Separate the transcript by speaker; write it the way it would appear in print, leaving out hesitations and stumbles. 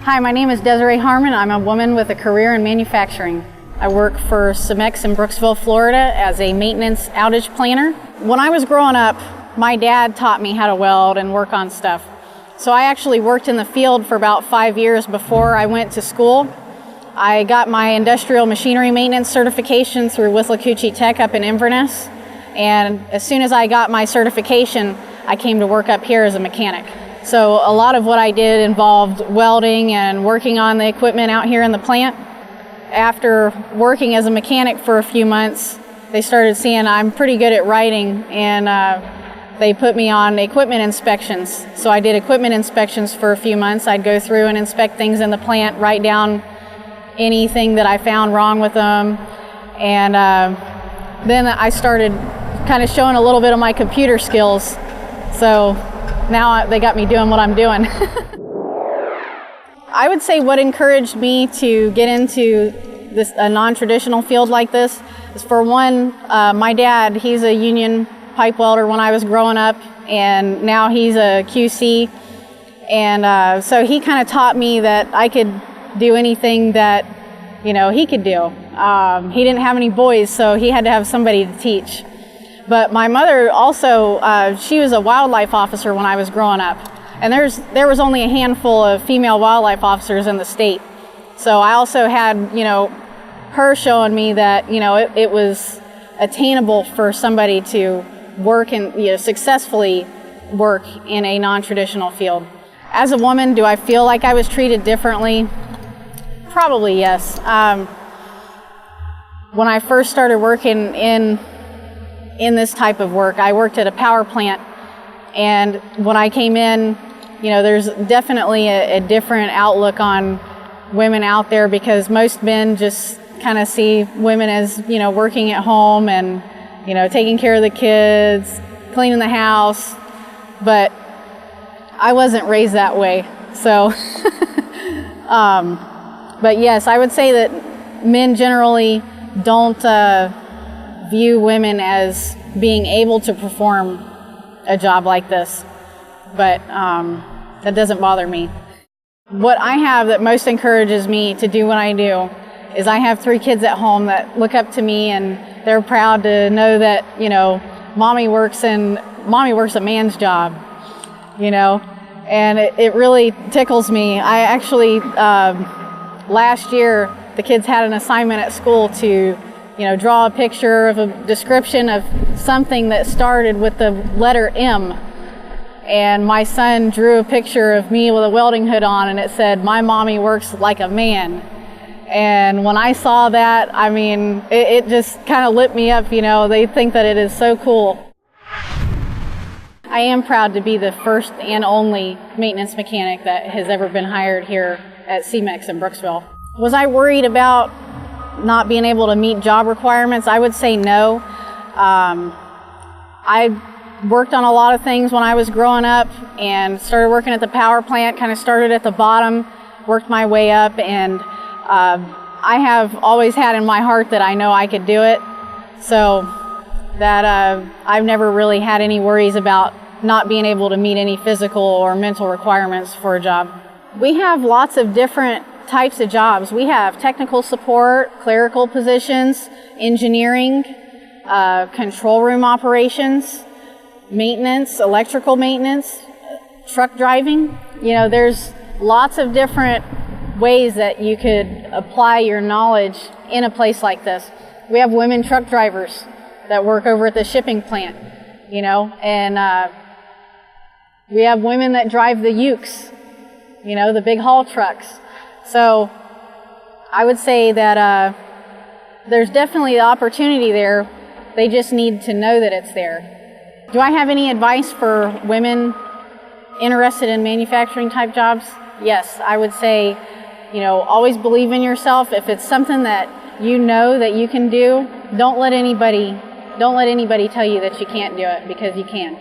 Speaker 1: Hi, my name is Desiree Harmon. I'm a woman with a career in manufacturing. I work for Cemex in Brooksville, Florida as a maintenance outage planner. When I was growing up, my dad taught me how to weld and work on stuff. So I actually worked in the field for about 5 years before I went to school. I got my industrial machinery maintenance certification through Withlacoochee Tech up in Inverness. And as soon as I got my certification, I came to work up here as a mechanic. So a lot of what I did involved welding and working on the equipment out here in the plant. After working as a mechanic for a few months, they started seeing I'm pretty good at writing, and they put me on equipment inspections. So I did equipment inspections for a few months. I'd go through and inspect things in the plant, write down anything that I found wrong with them. And then I started kind of showing a little bit of my computer skills. So now they got me doing what I'm doing. I would say what encouraged me to get into a non-traditional field like this is, for one, my dad, he's a union pipe welder when I was growing up, and now he's a QC. And so he kind of taught me that I could do anything that, he could do. He didn't have any boys, so he had to have somebody to teach. But my mother also, she was a wildlife officer when I was growing up. And there was only a handful of female wildlife officers in the state. So I also had, her showing me that, it was attainable for somebody to work and, successfully work in a non-traditional field. As a woman, do I feel like I was treated differently? Probably yes. When I first started working in this type of work, I worked at a power plant, and when I came in, there's definitely a different outlook on women out there, because most men just kind of see women as, working at home and, taking care of the kids, cleaning the house, but I wasn't raised that way. So, but yes, I would say that men generally don't view women as being able to perform a job like this, but that doesn't bother me. What I have that most encourages me to do what I do is I have 3 kids at home that look up to me, and they're proud to know that, mommy works a man's job, and it really tickles me. I actually, last year, the kids had an assignment at school to draw a picture of a description of something that started with the letter M. And my son drew a picture of me with a welding hood on, and it said, "My mommy works like a man." And when I saw that, it just kind of lit me up, They think that it is so cool. I am proud to be the first and only maintenance mechanic that has ever been hired here at Cemex in Brooksville. Was I worried about not being able to meet job requirements? I would say no. I worked on a lot of things when I was growing up, and started working at the power plant, kind of started at the bottom, worked my way up, and I have always had in my heart that I know I could do it. So that I've never really had any worries about not being able to meet any physical or mental requirements for a job. We have lots of different types of jobs. We have technical support, clerical positions, engineering, control room operations, maintenance, electrical maintenance, truck driving. There's lots of different ways that you could apply your knowledge in a place like this. We have women truck drivers that work over at the shipping plant, and we have women that drive the ukes, the big haul trucks. So I would say that there's definitely the opportunity there. They just need to know that it's there. Do I have any advice for women interested in manufacturing type jobs? Yes, I would say, always believe in yourself. If it's something that that you can do, don't let anybody tell you that you can't do it, because you can.